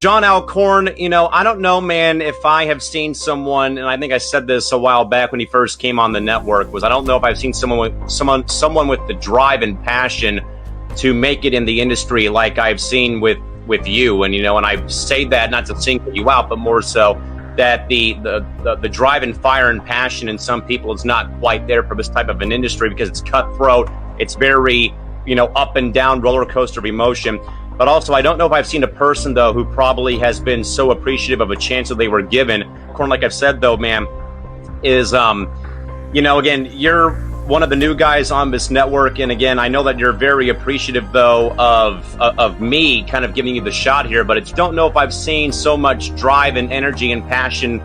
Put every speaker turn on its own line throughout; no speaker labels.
John Alcorn, I don't know, man, if I have seen someone, and I think I said this a while back when he first came on the network, was I don't know if I've seen someone with the drive and passion to make it in the industry like I've seen with you. And and I say that not to single you out, but more so that the drive and fire and passion in some people is not quite there for this type of an industry because it's cutthroat. It's very, up and down roller coaster of emotion. But also, I don't know if I've seen a person, though, who probably has been so appreciative of a chance that they were given. Corn, like I've said, though, man, is, again, you're one of the new guys on this network. And again, I know that you're very appreciative, though, of me kind of giving you the shot here. But I just don't know if I've seen so much drive and energy and passion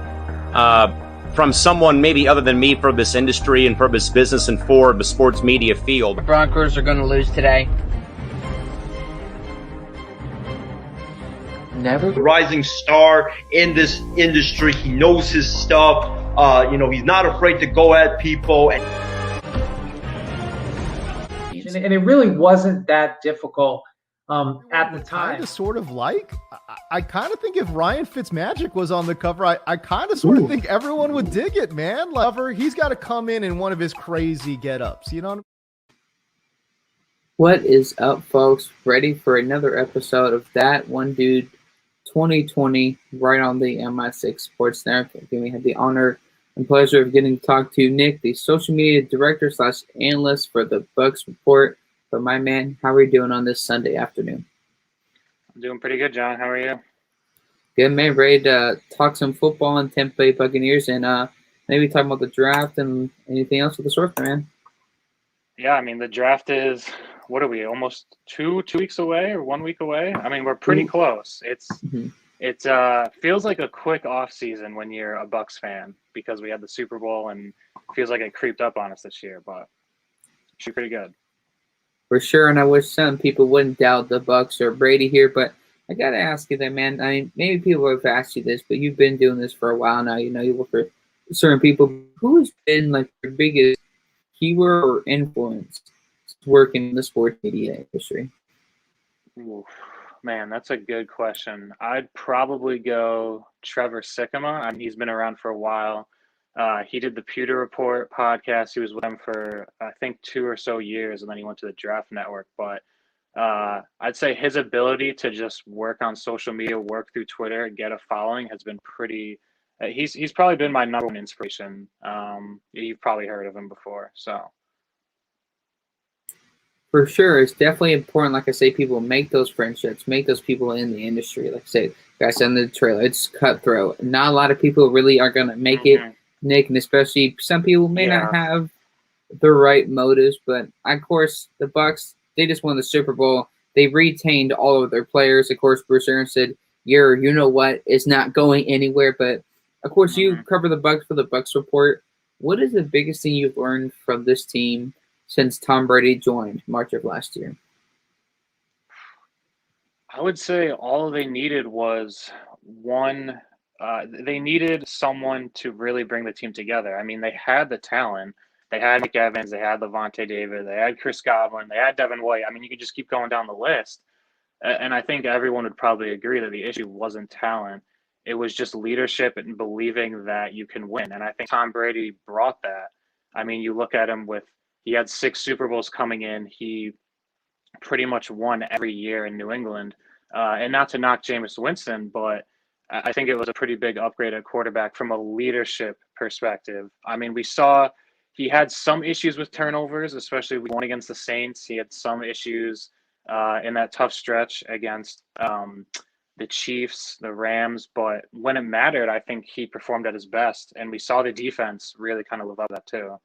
from someone maybe other than me for this industry and for this business and for the sports media field.
The Broncos are going to lose today. Never.
Rising star in this industry. He knows his stuff. He's not afraid to go at people.
And it really wasn't that difficult at the time.
Kind of sort of like, I kind of think if Ryan Fitzmagic was on the cover, I kind of sort of think everyone would dig it, man. He's got to come in one of his crazy get-ups, you know?
What is up, folks? Ready for another episode of That One Dude 2020 right on the MI6 Sports Network. We had the honor and pleasure of getting to talk to Nick, the social media director / analyst for the Bucs Report. But my man, how are you doing on this Sunday afternoon?
I'm doing pretty good, John. How are you?
Good, man. Ready to talk some football and Tampa Bay Buccaneers and maybe talk about the draft and anything else with the sort, man.
Yeah, I mean, the draft is, what are we, almost two weeks away or 1 week away? I mean, we're pretty close. It feels like a quick off season when you're a Bucs fan because we had the Super Bowl and it feels like it creeped up on us this year, but it's pretty good.
For sure, and I wish some people wouldn't doubt the Bucs or Brady here, but I gotta ask you that, man. I mean, maybe people have asked you this, but you've been doing this for a while now. You work for certain people. Who's been like your biggest hero or influence working in the sports media industry?
Ooh, man, that's a good question. I'd probably go Trevor Sikkema. I mean, he's been around for a while. He did the Pewter Report podcast. He was with them for, I think, 2 or so years, and then he went to the Draft Network. But I'd say his ability to just work on social media, work through Twitter, get a following has been pretty he's probably been my number one inspiration. You've probably heard of him before, so.
For sure. It's definitely important, like I say, people make those friendships, make those people in the industry. Like I say, guys in the trailer, it's cutthroat. Not a lot of people really are going to make it, Nick, and especially some people may not have the right motives. But, of course, the Bucs, they just won the Super Bowl. They retained all of their players. Of course, Bruce Arians said, you know what, is not going anywhere. But, of course, you cover the Bucs for the Bucs Report. What is the biggest thing you've learned from this team since Tom Brady joined March of last year?
I would say all they needed was one. They needed someone to really bring the team together. I mean, they had the talent. They had Nick Evans. They had Levante David. They had Chris Godwin. They had Devin White. I mean, you could just keep going down the list. And I think everyone would probably agree that the issue wasn't talent. It was just leadership and believing that you can win. And I think Tom Brady brought that. I mean, you look at him he had 6 Super Bowls coming in. He pretty much won every year in New England. And not to knock Jameis Winston, but I think it was a pretty big upgrade at quarterback from a leadership perspective. I mean, we saw he had some issues with turnovers, especially week 1 against the Saints. He had some issues in that tough stretch against the Chiefs, the Rams. But when it mattered, I think he performed at his best. And we saw the defense really kind of live up to that too.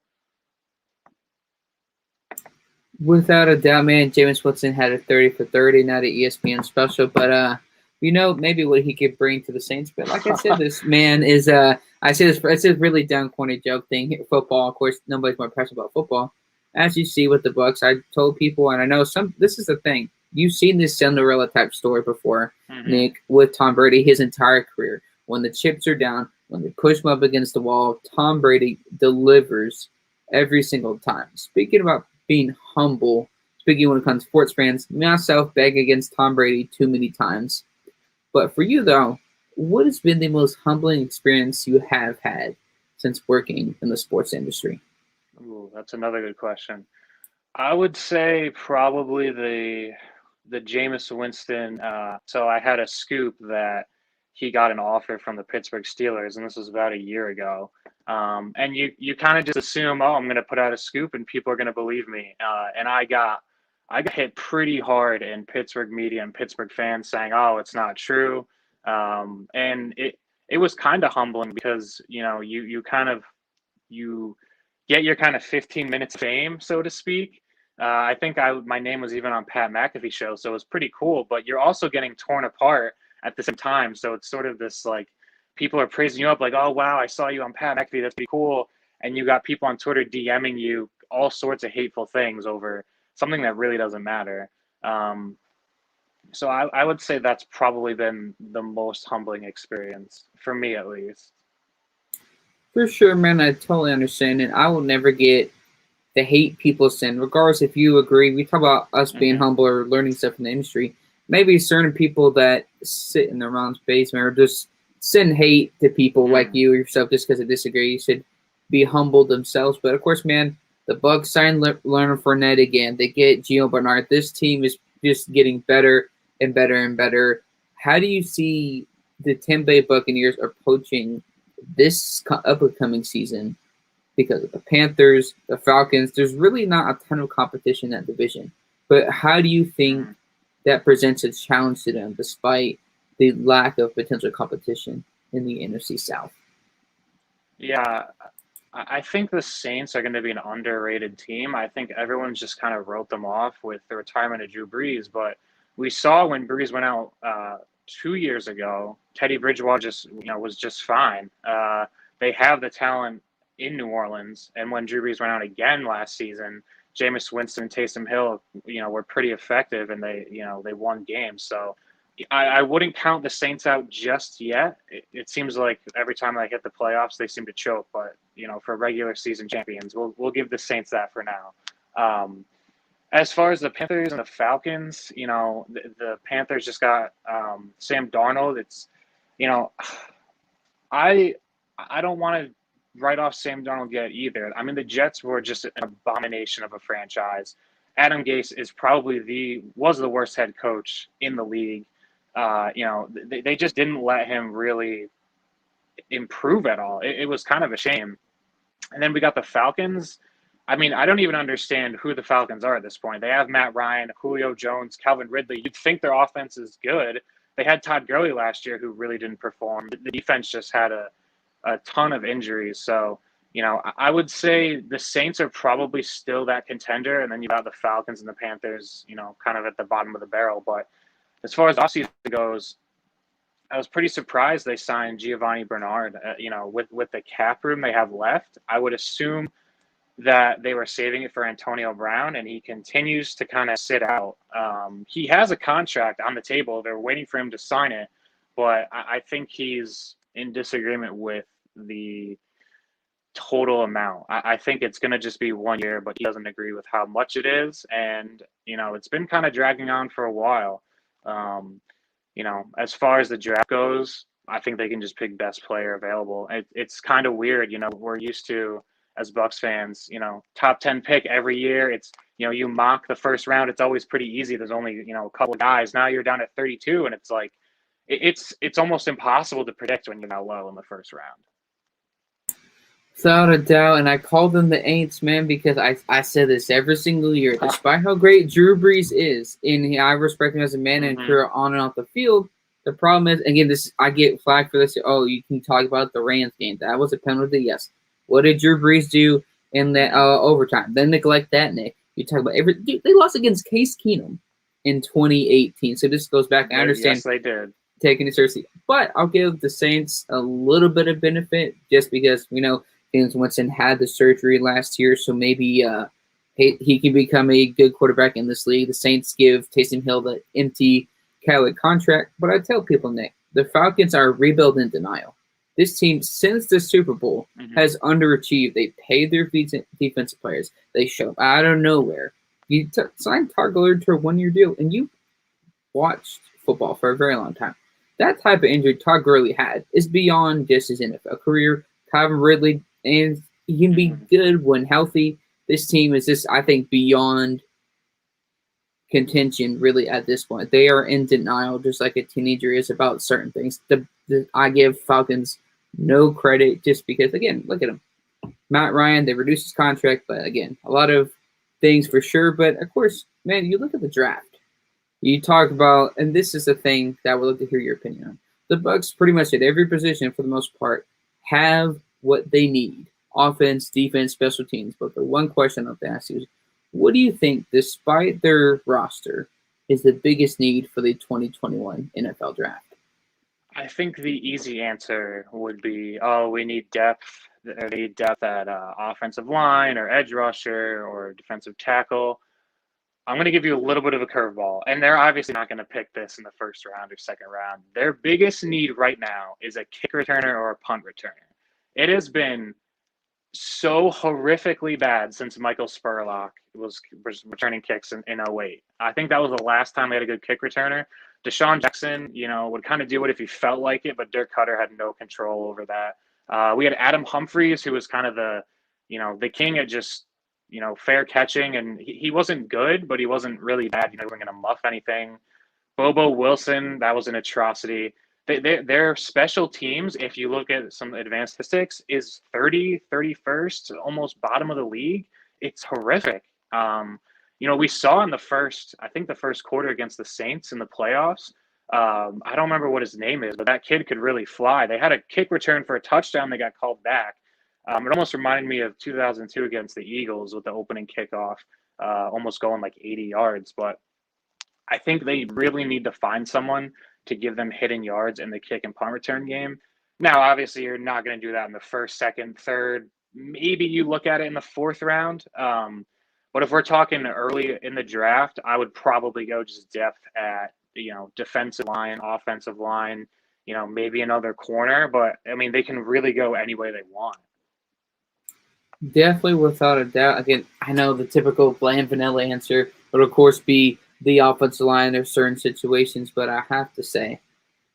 Without a doubt, man, Jameis Winston had a 30 for 30, not an ESPN special, but maybe what he could bring to the Saints. But like I said, this man is I say this, it's a really down corny joke thing here. Football, of course, nobody's more passionate about football. As you see with the Bucs, I told people, and I know this is the thing. You've seen this Cinderella type story before, Nick, with Tom Brady his entire career. When the chips are down, when they push him up against the wall, Tom Brady delivers every single time. Speaking about being humble, speaking when it comes to sports fans, myself beg against Tom Brady too many times. But for you, though, what has been the most humbling experience you have had since working in the sports industry?
Ooh, that's another good question. I would say probably the Jameis Winston. So I had a scoop that he got an offer from the Pittsburgh Steelers, and this was about a year ago. And you kind of just assume, oh, I'm going to put out a scoop and people are going to believe me. And I got hit pretty hard in Pittsburgh media and Pittsburgh fans saying, oh, it's not true. And it was kind of humbling because you kind of you get your kind of 15 minutes fame, so to speak. I think my name was even on Pat McAfee show, so it was pretty cool. But you're also getting torn apart at the same time, so it's sort of this like people are praising you up, like, oh wow, I saw you on Pat McAfee, that's pretty cool, and you got people on Twitter DMing you all sorts of hateful things over something that really doesn't matter. So I would say that's probably been the most humbling experience for me, at least.
For sure, man, I totally understand it. I will never get the hate people send, regardless if you agree. We talk about us being humble or learning stuff in the industry. Maybe certain people that sit in the wrong basement or just send hate to people like you or yourself just because they disagree. You should be humble themselves. But of course, man, the Bucs sign Leonard Fournette again. They get Gio Bernard. This team is just getting better and better and better. How do you see the Tampa Bay Buccaneers approaching this upcoming season? Because of the Panthers, the Falcons, there's really not a ton of competition in that division. But how do you think that presents a challenge to them despite the lack of potential competition in the NFC South?
Yeah, I think the Saints are going to be an underrated team. I think everyone's just kind of wrote them off with the retirement of Drew Brees, but we saw when Brees went out 2 years ago, Teddy Bridgewater was just fine. They have the talent in New Orleans, and when Drew Brees went out again last season, Jameis Winston and Taysom Hill, were pretty effective, and they won games. So I wouldn't count the Saints out just yet. It seems like every time they hit the playoffs, they seem to choke. But for regular season champions, we'll give the Saints that for now. As far as the Panthers and the Falcons, the Panthers just got Sam Darnold. It's I don't want to write off Sam Darnold yet either. I mean, the Jets were just an abomination of a franchise. Adam Gase is probably was the worst head coach in the league. They just didn't let him really improve at all. It was kind of a shame. And then we got the Falcons. I mean, I don't even understand who the Falcons are at this point. They have Matt Ryan, Julio Jones, Calvin Ridley. You'd think their offense is good. They had Todd Gurley last year who really didn't perform. The defense just had a ton of injuries. So, I would say the Saints are probably still that contender. And then you have the Falcons and the Panthers, kind of at the bottom of the barrel. But as far as offseason goes, I was pretty surprised they signed Giovanni Bernard. With the cap room they have left, I would assume that they were saving it for Antonio Brown, and he continues to kind of sit out. He has a contract on the table. They're waiting for him to sign it, but I think he's in disagreement with the total amount. I think it's going to just be 1 year, but he doesn't agree with how much it is. And, it's been kind of dragging on for a while. As far as the draft goes, I think they can just pick best player available. It's kind of weird. We're used to, as Bucs fans, top 10 pick every year. It's, you mock the first round. It's always pretty easy. There's only, a couple of guys. Now you're down at 32, and it's like, it's almost impossible to predict when you're that low in the first round.
Without a doubt, and I call them the Aints, man, because I said this every single year. Despite how great Drew Brees is, and I respect him as a man and career on and off the field, the problem is, again, I get flagged for this. Oh, you can talk about the Rams game. That was a penalty, yes. What did Drew Brees do in that overtime? Then neglect that, Nick. You talk about they lost against Case Keenum in 2018. So this goes back. I understand.
Yes, they did.
Taking it seriously, but I'll give the Saints a little bit of benefit just because James Winston had the surgery last year, so maybe he can become a good quarterback in this league. The Saints give Taysom Hill the empty Coward contract, but I tell people, Nick, the Falcons are rebuild in denial. This team, since the Super Bowl, has underachieved. They paid their defensive players. They show up out of nowhere. You signed Targler to a 1-year deal, and you watched football for a very long time. that type of injury Todd Gurley had is beyond just his NFL career. Calvin Ridley, and he can be good when healthy. This team is just, I think, beyond contention really at this point. They are in denial, just like a teenager is about certain things. I give Falcons no credit just because, again, look at him. Matt Ryan, they reduced his contract, but again, a lot of things for sure. But of course, man, you look at the draft. You talk about, and this is the thing that I would love to hear your opinion on. The Bucs pretty much at every position, for the most part, have what they need. Offense, defense, special teams. But the one question I have to ask you is, what do you think, despite their roster, is the biggest need for the 2021 NFL Draft?
I think the easy answer would be, we need depth. They need depth at offensive line or edge rusher or defensive tackle. I'm going to give you a little bit of a curveball, and they're obviously not going to pick this in the first round or second round. Their biggest need right now is a kick returner or a punt returner. It has been so horrifically bad since Michael Spurlock was returning kicks in 08. I think that was the last time they had a good kick returner. Deshaun Jackson, would kind of do it if he felt like it, but Dirk Cutter had no control over that. We had Adam Humphries, who was kind of the king at just, fair catching, and he wasn't good, but he wasn't really bad. He wasn't going to muff anything. Bobo Wilson, that was an atrocity. Their special teams, if you look at some advanced statistics, is 31st, almost bottom of the league. It's horrific. We saw in the first quarter against the Saints in the playoffs. I don't remember what his name is, but that kid could really fly. They had a kick return for a touchdown. They got called back. It almost reminded me of 2002 against the Eagles with the opening kickoff, almost going like 80 yards. But I think they really need to find someone to give them hitting yards in the kick and punt return game. Now, obviously, you're not going to do that in the first, second, third. Maybe you look at it in the fourth round. But if we're talking early in the draft, I would probably go just depth at, defensive line, offensive line, maybe another corner. But, I mean, they can really go any way they want.
Definitely, without a doubt. Again, I know the typical bland vanilla answer would, of course, be the offensive line. There's certain situations, but I have to say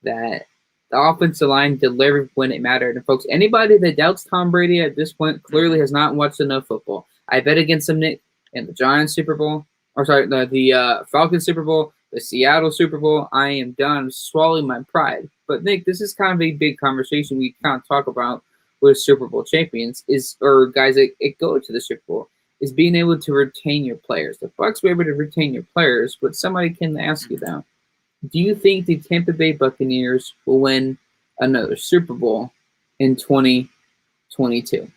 that the offensive line delivered when it mattered. And folks, anybody that doubts Tom Brady at this point clearly has not watched enough football. I bet against him, Nick, in the Giants Super Bowl, the Falcons Super Bowl, the Seattle Super Bowl. I am done swallowing my pride. But Nick, this is kind of a big conversation we kind of talk about with Super Bowl champions or guys that go to the Super Bowl, is being able to retain your players. The Bucs were able to retain your players, but somebody can ask you now, do you think the Tampa Bay Buccaneers will win another Super Bowl in 2022?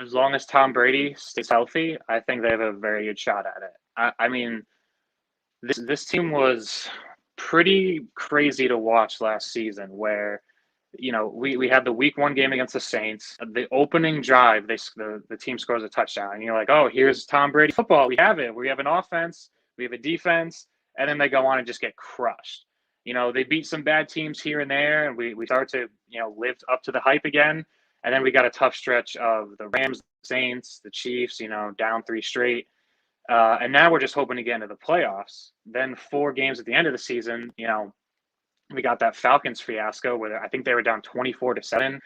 As long as Tom Brady stays healthy, I think they have a very good shot at it. I mean, this team was pretty crazy to watch last season where, we had the week 1 game against the Saints. The opening drive, the team scores a touchdown. And you're like, oh, here's Tom Brady football. We have it. We have an offense. We have a defense. And then they go on and just get crushed. They beat some bad teams here and there. And we start to, live up to the hype again. And then we got a tough stretch of the Rams, the Saints, the Chiefs, down 3 straight. And now we're just hoping to get into the playoffs. Then 4 games at the end of the season, we got that Falcons fiasco where I think they were down 24-7,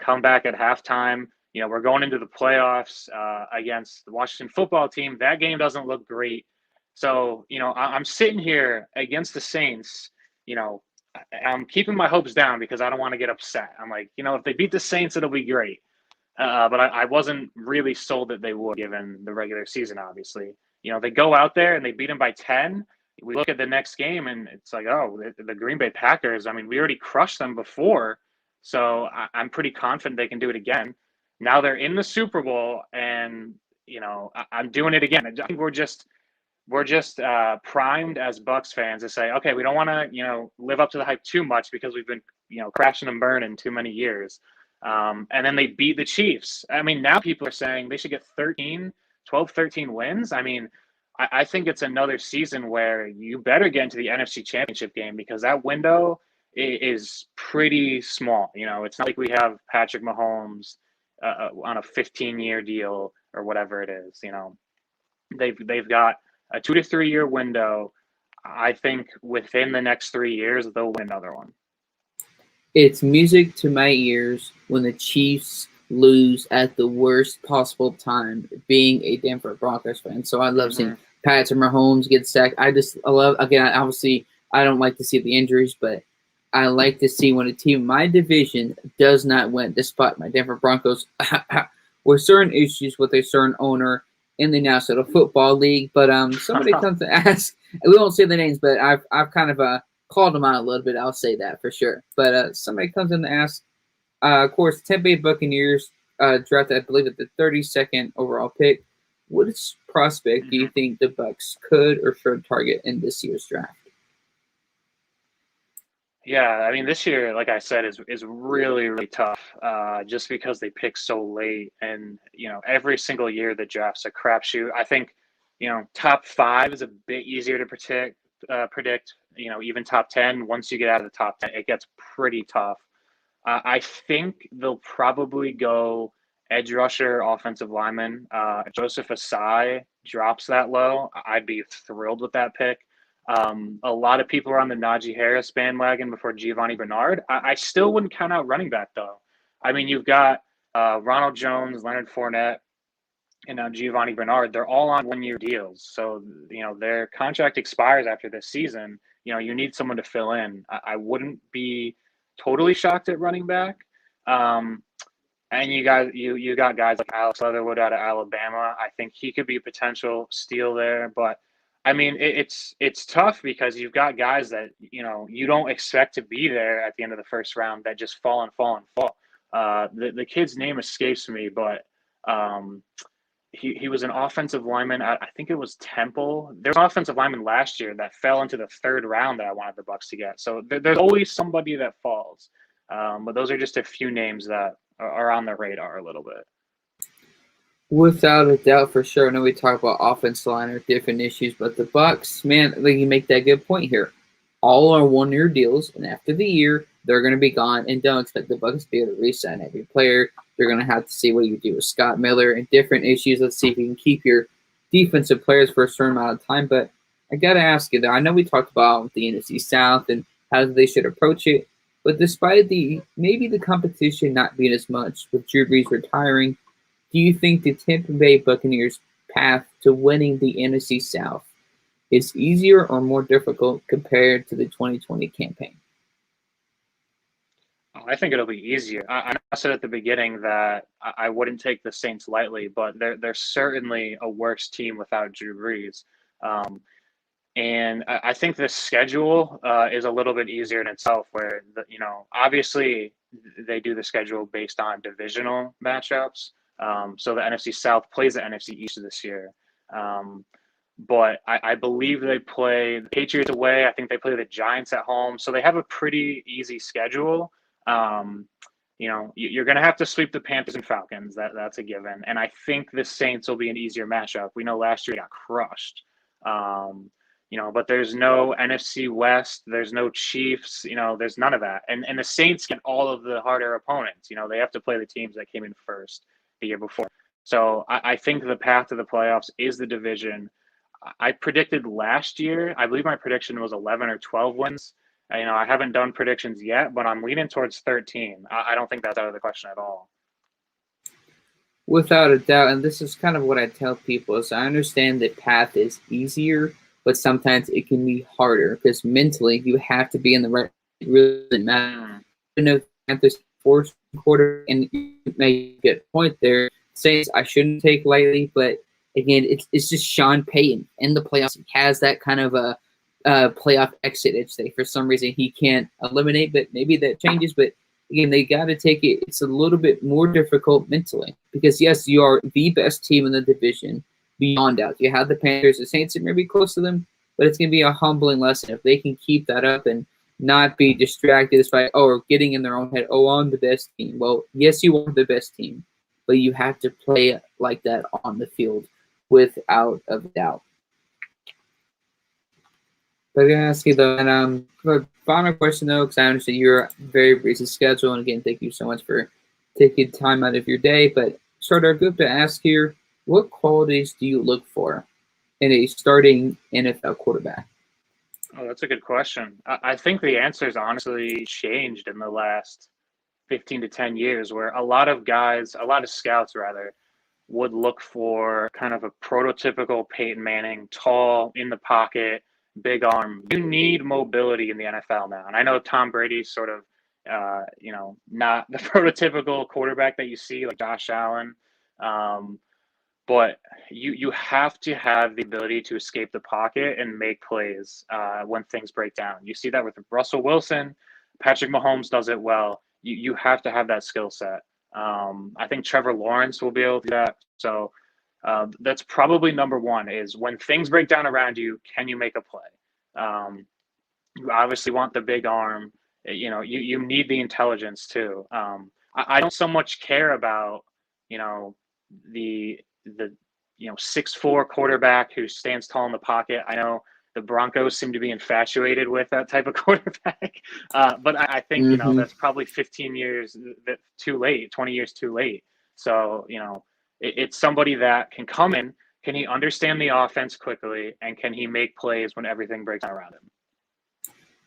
come back at halftime. We're going into the playoffs against the Washington football team. That game doesn't look great. So, I'm sitting here against the Saints, I'm keeping my hopes down because I don't want to get upset. I'm like, if they beat the Saints, it'll be great. But I wasn't really sold that they would, given the regular season, obviously. They go out there and they beat them by 10. We look at the next game and it's like, oh, the Green Bay Packers, I mean, we already crushed them before. So I'm pretty confident they can do it again. Now they're in the Super Bowl and, I'm doing it again. I think we're just primed as Bucs fans to say, okay, we don't want to, live up to the hype too much because we've been, crashing and burning too many years. And then they beat the Chiefs. I mean, now people are saying they should get 12, 13 wins. I mean, I think it's another season where you better get into the NFC Championship game because that window is pretty small. It's not like we have Patrick Mahomes on a 15-year deal or whatever it is. They've got a 2 to 3 year window. I think within the next 3 years, they'll win another one.
It's music to my ears when the Chiefs lose at the worst possible time, being a Denver Broncos fan. So I love seeing Patrick Mahomes get sacked. I love, again, obviously, I don't like to see the injuries, but I like to see when a team in my division does not win, despite my Denver Broncos with certain issues with a certain owner in the National Football League. But somebody comes to ask, we won't say the names, but I've kind of called them out a little bit. I'll say that for sure. But somebody comes in to ask, of course, Tampa Bay Buccaneers drafted, I believe, at the 32nd overall pick. What prospect do you think the Bucs could or should target in this year's draft?
Yeah, I mean, this year, like I said, is really, really tough just because they pick so late. And, every single year the draft's a crapshoot. I think, top 5 is a bit easier to predict, even top 10. Once you get out of the top 10, it gets pretty tough. I think they'll probably go edge rusher, offensive lineman. If Joseph Asai drops that low, I'd be thrilled with that pick. A lot of people are on the Najee Harris bandwagon before Giovanni Bernard. I still wouldn't count out running back, though. I mean, you've got Ronald Jones, Leonard Fournette, and now Giovanni Bernard. They're all on one-year deals. So, their contract expires after this season. You need someone to fill in. I wouldn't be totally shocked at running back. And you got guys like Alex Leatherwood out of Alabama. I think he could be a potential steal there. But, I mean, it's tough because you've got guys that, you don't expect to be there at the end of the first round that just fall. The kid's name escapes me, but he was an offensive lineman. I think it was Temple. There was an offensive lineman last year that fell into the 3rd round that I wanted the Bucs to get. So there's always somebody that falls. But those are just a few names that are on the radar a little bit.
Without a doubt, for sure. I know we talk about offense line or different issues, but the Bucs, man, you make that good point here. All are one-year deals, and after the year, they're going to be gone. And don't expect the Bucs to be able to re-sign every player. You're going to have to see what you do with Scott Miller and different issues. Let's see if you can keep your defensive players for a certain amount of time. But I got to ask you, though, I know we talked about the NFC South and how they should approach it, but despite maybe the competition not being as much with Drew Brees retiring, do you think the Tampa Bay Buccaneers' path to winning the NFC South is easier or more difficult compared to the 2020 campaign?
I think it'll be easier. I said at the beginning that I wouldn't take the Saints lightly, but they're certainly a worse team without Drew Brees. And I think the schedule is a little bit easier in itself where, obviously they do the schedule based on divisional matchups. So the NFC South plays the NFC East this year. But I believe they play the Patriots away. I think they play the Giants at home. So they have a pretty easy schedule. You're going to have to sweep the Panthers and Falcons. That's a given. And I think the Saints will be an easier matchup. We know last year they got crushed. But there's no NFC West. There's no Chiefs. There's none of that. And the Saints get all of the harder opponents. They have to play the teams that came in first the year before. So I think the path to the playoffs is the division. I predicted last year, I believe my prediction was 11 or 12 wins. I haven't done predictions yet, but I'm leaning towards 13. I don't think that's out of the question at all.
Without a doubt, and this is kind of what I tell people, is I understand that path is easier, but sometimes it can be harder because mentally you have to be in the right. It really doesn't matter. Panthers fourth quarter, and you may get a point there. Saints I shouldn't take lightly, but again, it's just Sean Payton in the playoffs. He has that kind of a playoff exit itch that for some reason he can't eliminate, but maybe that changes. But again, they got to take it. It's a little bit more difficult mentally because, yes, you are the best team in the division, beyond doubt. You have the Panthers, the Saints are maybe close to them, but it's going to be a humbling lesson if they can keep that up and not be distracted by, or getting in their own head, I'm the best team. Well, yes, you are the best team, but you have to play like that on the field without a doubt. But I'm going to ask you, though, and for final question, though, because I understand you're a very busy schedule, and again, thank you so much for taking time out of your day. But start our group to ask here, what qualities do you look for in a starting NFL quarterback?
Oh, that's a good question. I think the answer's honestly changed in the last 15 to 10 years, where a lot of guys, a lot of scouts rather, would look for kind of a prototypical Peyton Manning, tall, in the pocket, big arm. You need mobility in the NFL now. And I know Tom Brady's sort of, not the prototypical quarterback that you see like Josh Allen. But you have to have the ability to escape the pocket and make plays when things break down. You see that with Russell Wilson. Patrick Mahomes does it well. You have to have that skill set. I think Trevor Lawrence will be able to do that. So that's probably number one, is when things break down around you, can you make a play? You obviously want the big arm. You need the intelligence too. I don't so much care about, the 6'4" quarterback who stands tall in the pocket. I know the Broncos seem to be infatuated with that type of quarterback, but I think that's probably 15 years too late, 20 years too late. So it's somebody that can come in. Can he understand the offense quickly, and can he make plays when everything breaks down around him?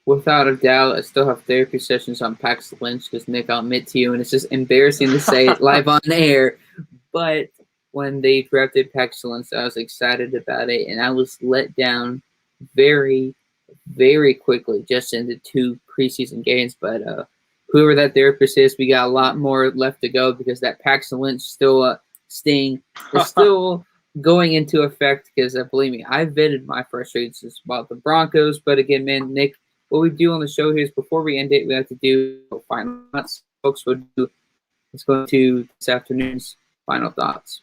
Without a doubt, I still have therapy sessions on Paxton Lynch because, Nick, I'll admit to you, and it's just embarrassing to say it live on air, but when they drafted Paxton Lynch, I was excited about it, and I was let down very, very quickly just into 2 preseason games. But whoever that therapist is, we got a lot more left to go because that Paxton Lynch sting is still going into effect because, believe me, I vented my frustrations about the Broncos. But again, man, Nick, what we do on the show here is before we end it, we have to do final thoughts. Folks, let's go to this afternoon's final thoughts.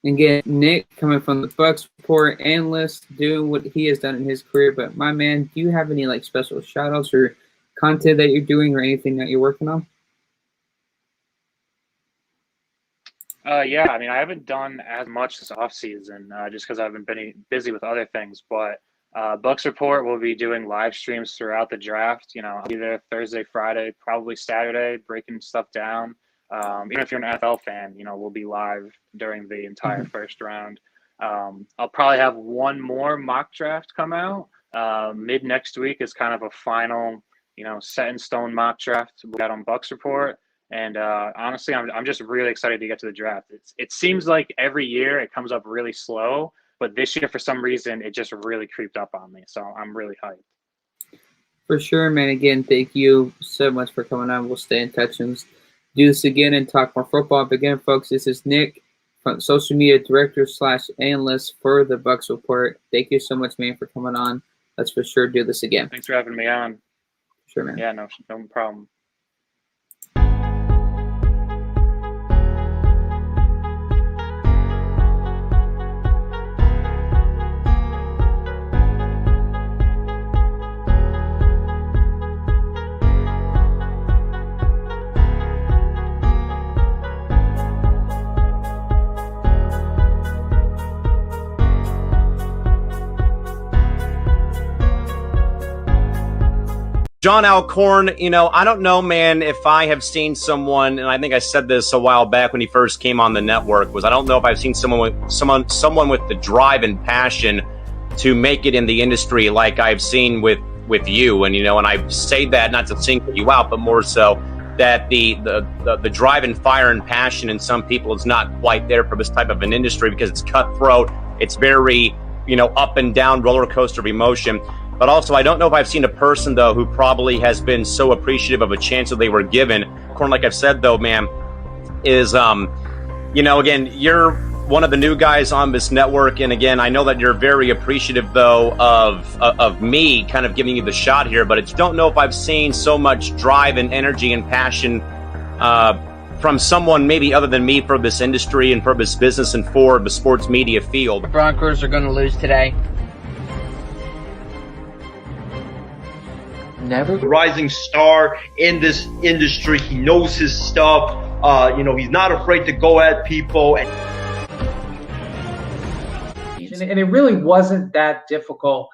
Again, Nick, coming from the Bucs Report analyst, doing what he has done in his career. But my man, do you have any special shout outs or content that you're doing or anything that you're working on?
Yeah, I mean, I haven't done as much this offseason just because I've been busy with other things. But Bucs Report will be doing live streams throughout the draft. I'll be there Thursday, Friday, probably Saturday, breaking stuff down. Even if you're an NFL fan, we'll be live during the entire first round. I'll probably have one more mock draft come out. Mid next week is kind of a final, set in stone mock draft we got on Bucs Report. And honestly, I'm just really excited to get to the draft. It seems like every year it comes up really slow, but this year for some reason it just really creeped up on me. So I'm really hyped.
For sure, man. Again, thank you so much for coming on. We'll stay in touch and do this again and talk more football. But again, folks, this is Nick, from social media director / analyst for the Bucs Report. Thank you so much, man, for coming on. Let's for sure do this again.
Thanks for having me on.
Sure, man.
Yeah, no problem.
John Alcorn, I don't know, man, if I have seen someone, and I think I said this a while back when he first came on the network, I don't know if I've seen someone with the drive and passion to make it in the industry like I've seen with you. And, and I say that not to single you out, but more so that the drive and fire and passion in some people is not quite there for this type of an industry because it's cutthroat. It's very, up and down roller coaster of emotion. But also, I don't know if I've seen a person, though, who probably has been so appreciative of a chance that they were given. Corn, like I've said, though, man, is, again, you're one of the new guys on this network. And again, I know that you're very appreciative, though, of me kind of giving you the shot here. But I just don't know if I've seen so much drive and energy and passion from someone maybe other than me for this industry and for this business and for the sports media field.
The Broncos are going to lose today. Never.
Rising star in this industry. He knows his stuff. He's not afraid to go at people.
And it really wasn't that difficult